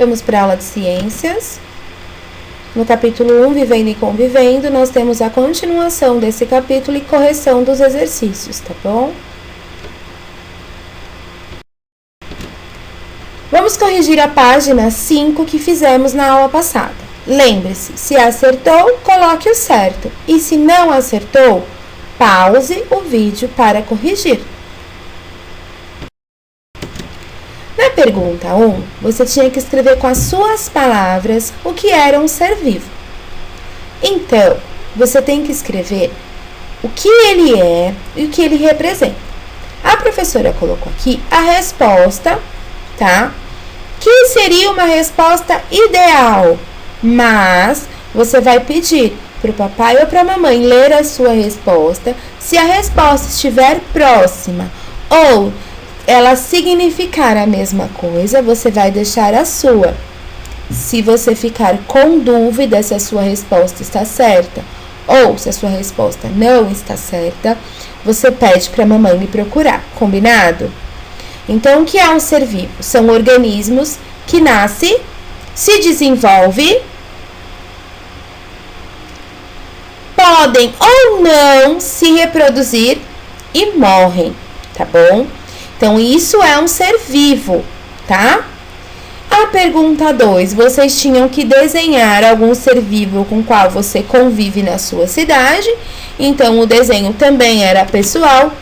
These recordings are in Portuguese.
Vamos para a aula de ciências. No capítulo 1, Vivendo e Convivendo, nós temos a continuação desse capítulo e correção dos exercícios, tá bom? Vamos corrigir a página 5 que fizemos na aula passada. Lembre-se, se acertou, coloque o certo. E se não acertou, pause o vídeo para corrigir. Na pergunta 1, você tinha que escrever com as suas palavras o que era um ser vivo. Então, você tem que escrever o que ele é e o que ele representa. A professora colocou aqui a resposta, tá? Que seria uma resposta ideal, mas você vai pedir para o papai ou para a mamãe ler a sua resposta. Se a resposta estiver próxima ou ela significar a mesma coisa, você vai deixar a sua. Se você ficar com dúvida se a sua resposta está certa ou se a sua resposta não está certa, você pede para a mamãe lhe procurar, combinado? Então, o que é um ser vivo? São organismos que nascem, se desenvolvem, podem ou não se reproduzir e morrem, tá bom? Então, isso é um ser vivo, tá? A pergunta 2, vocês tinham que desenhar algum ser vivo com o qual você convive na sua cidade. Então, o desenho também era pessoal.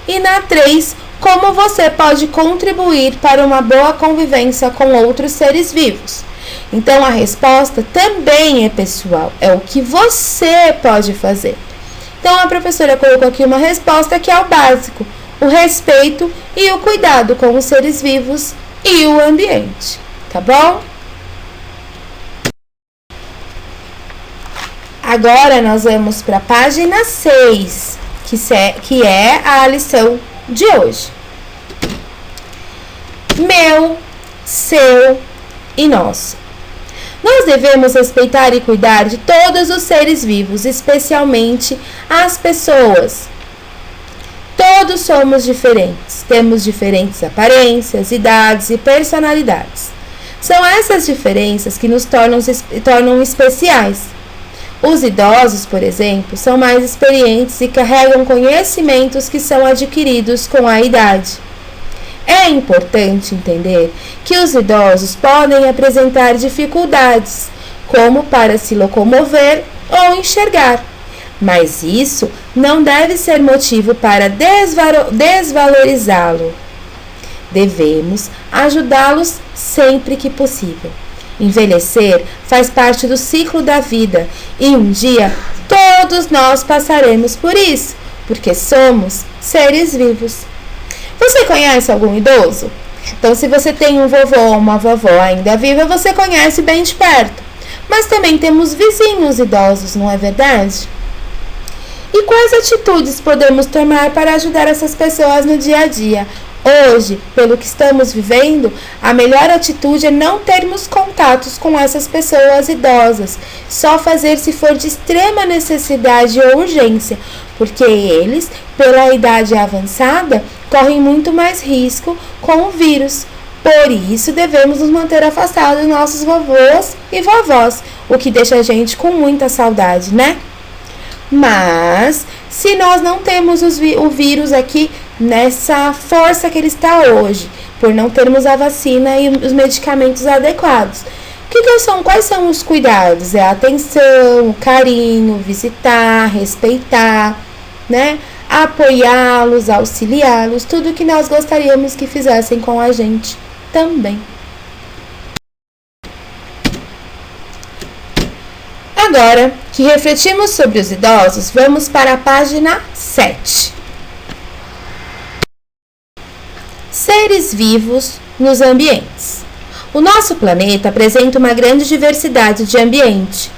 E na 3, como você pode contribuir para uma boa convivência com outros seres vivos. Então, a resposta também é pessoal, é o que você pode fazer. Então, a professora colocou aqui uma resposta que é o básico: o respeito e o cuidado com os seres vivos e o ambiente, tá bom? Agora nós vamos para a página 6, que é a lição de hoje. Meu, seu e nosso. Nós devemos respeitar e cuidar de todos os seres vivos, especialmente as pessoas. Todos somos diferentes, temos diferentes aparências, idades e personalidades. São essas diferenças que nos tornam especiais. Os idosos, por exemplo, são mais experientes e carregam conhecimentos que são adquiridos com a idade. É importante entender que os idosos podem apresentar dificuldades, como para se locomover ou enxergar. Mas isso não deve ser motivo para desvalorizá-lo. Devemos ajudá-los sempre que possível. Envelhecer faz parte do ciclo da vida e um dia todos nós passaremos por isso, porque somos seres vivos. Você conhece algum idoso? Então, se você tem um vovô ou uma vovó ainda viva, você conhece bem de perto. Mas também temos vizinhos idosos, não é verdade? E quais atitudes podemos tomar para ajudar essas pessoas no dia a dia? Hoje, pelo que estamos vivendo, a melhor atitude é não termos contatos com essas pessoas idosas, só fazer se for de extrema necessidade ou urgência, porque eles, pela idade avançada, correm muito mais risco com o vírus. Por isso, devemos nos manter afastados dos nossos vovôs e vovós, o que deixa a gente com muita saudade, né? Mas, se nós não temos o vírus aqui nessa força que ele está hoje, por não termos a vacina e os medicamentos adequados, quais são os cuidados? É a atenção, o carinho, visitar, respeitar, né? Apoiá-los, auxiliá-los, tudo que nós gostaríamos que fizessem com a gente também. Agora que refletimos sobre os idosos, vamos para a página 7. Seres vivos nos ambientes. O nosso planeta apresenta uma grande diversidade de ambiente.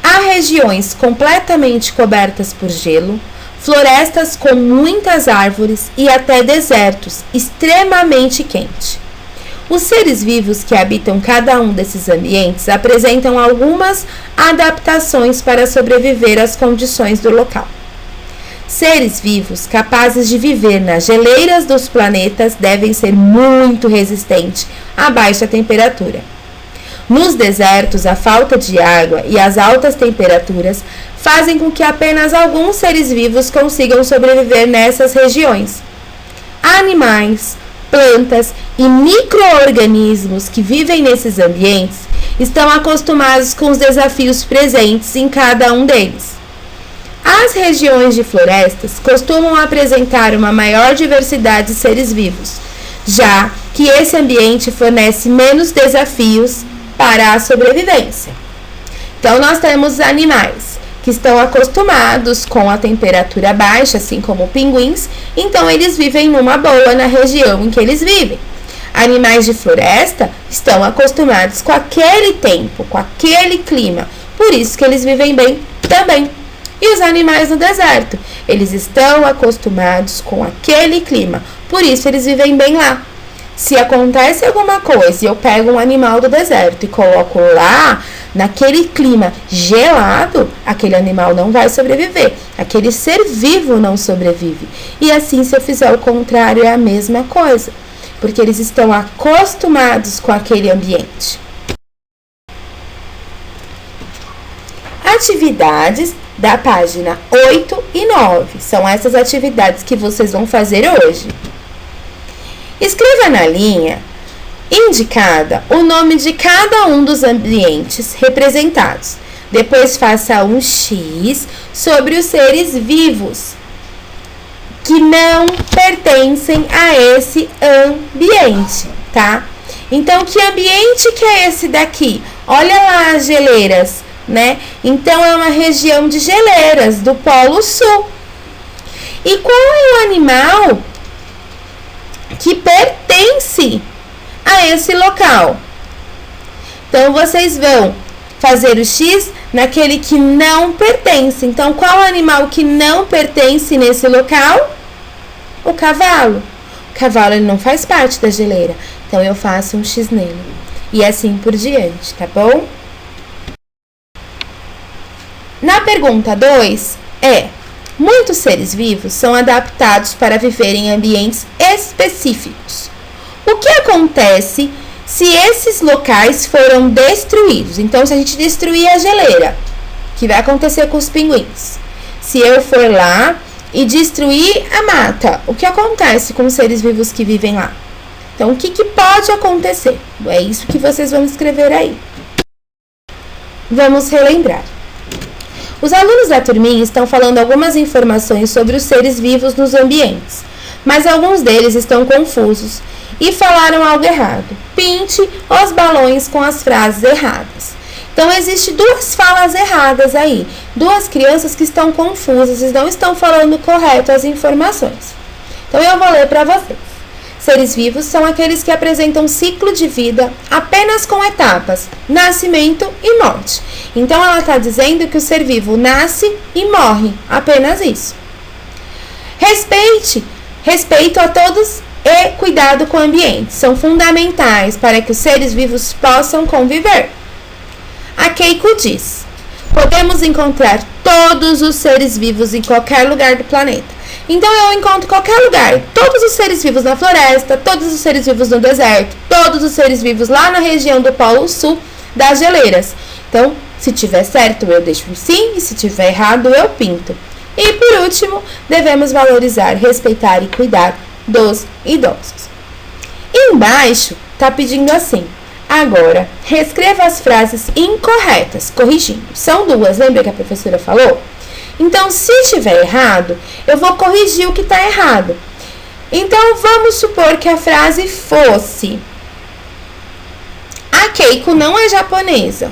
Há regiões completamente cobertas por gelo, florestas com muitas árvores e até desertos extremamente quentes. Os seres vivos que habitam cada um desses ambientes apresentam algumas adaptações para sobreviver às condições do local. Seres vivos capazes de viver nas geleiras dos planetas devem ser muito resistentes à baixa temperatura. Nos desertos, a falta de água e as altas temperaturas fazem com que apenas alguns seres vivos consigam sobreviver nessas regiões. Animais, plantas e micro-organismos que vivem nesses ambientes estão acostumados com os desafios presentes em cada um deles. As regiões de florestas costumam apresentar uma maior diversidade de seres vivos, já que esse ambiente fornece menos desafios para a sobrevivência. Então, nós temos animais que estão acostumados com a temperatura baixa, assim como pinguins, então eles vivem numa boa na região em que eles vivem. Animais de floresta estão acostumados com aquele tempo, com aquele clima, por isso que eles vivem bem também. E os animais no deserto, eles estão acostumados com aquele clima, por isso eles vivem bem lá. Se acontece alguma coisa e eu pego um animal do deserto e coloco lá, naquele clima gelado, aquele animal não vai sobreviver. Aquele ser vivo não sobrevive. E assim, se eu fizer o contrário, é a mesma coisa. Porque eles estão acostumados com aquele ambiente. Atividades da página 8 e 9. São essas atividades que vocês vão fazer hoje. Escreva na linha indicada o nome de cada um dos ambientes representados. Depois faça um X sobre os seres vivos que não pertencem a esse ambiente, tá? Então, que ambiente que é esse daqui? Olha lá as geleiras, né? Então, é uma região de geleiras do Polo Sul. E qual é o animal que pertence a esse local? Então, vocês vão fazer o X naquele que não pertence. Então, qual animal que não pertence nesse local? O cavalo. O cavalo, ele não faz parte da geleira. Então, eu faço um X nele. E assim por diante, tá bom? Na pergunta 2, muitos seres vivos são adaptados para viver em ambientes específicos. O que acontece se esses locais foram destruídos? Então, se a gente destruir a geleira, o que vai acontecer com os pinguins? Se eu for lá e destruir a mata, o que acontece com os seres vivos que vivem lá? Então, o que pode acontecer? É isso que vocês vão escrever aí. Vamos relembrar. Os alunos da turminha estão falando algumas informações sobre os seres vivos nos ambientes, mas alguns deles estão confusos e falaram algo errado. Pinte os balões com as frases erradas. Então, existem duas falas erradas aí. Duas crianças que estão confusas e não estão falando correto as informações. Então, eu vou ler para vocês. Seres vivos são aqueles que apresentam um ciclo de vida apenas com etapas, nascimento e morte. Então, ela está dizendo que o ser vivo nasce e morre, apenas isso. Respeito a todos e cuidado com o ambiente são fundamentais para que os seres vivos possam conviver. A Keiko diz: podemos encontrar todos os seres vivos em qualquer lugar do planeta. Então, eu encontro qualquer lugar, todos os seres vivos na floresta, todos os seres vivos no deserto, todos os seres vivos lá na região do Polo Sul das geleiras. Então, se tiver certo, eu deixo um sim, e se tiver errado, eu pinto. E, por último, devemos valorizar, respeitar e cuidar dos idosos. E embaixo, está pedindo assim: agora, reescreva as frases incorretas, corrigindo. São duas, lembra que a professora falou? Então, se estiver errado, eu vou corrigir o que está errado. Então, vamos supor que a frase fosse: a Keiko não é japonesa.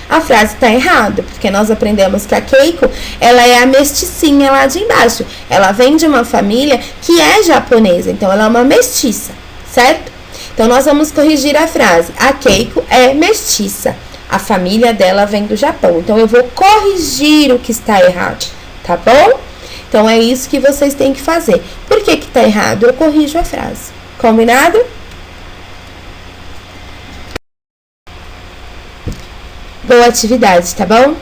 A frase está errada, porque nós aprendemos que a Keiko, ela é a mesticinha lá de embaixo. Ela vem de uma família que é japonesa, então ela é uma mestiça, certo? Então, nós vamos corrigir a frase: a Keiko é mestiça. A família dela vem do Japão. Então, eu vou corrigir o que está errado, tá bom? Então, é isso que vocês têm que fazer. Por que está errado? Eu corrijo a frase. Combinado? Boa atividade, tá bom?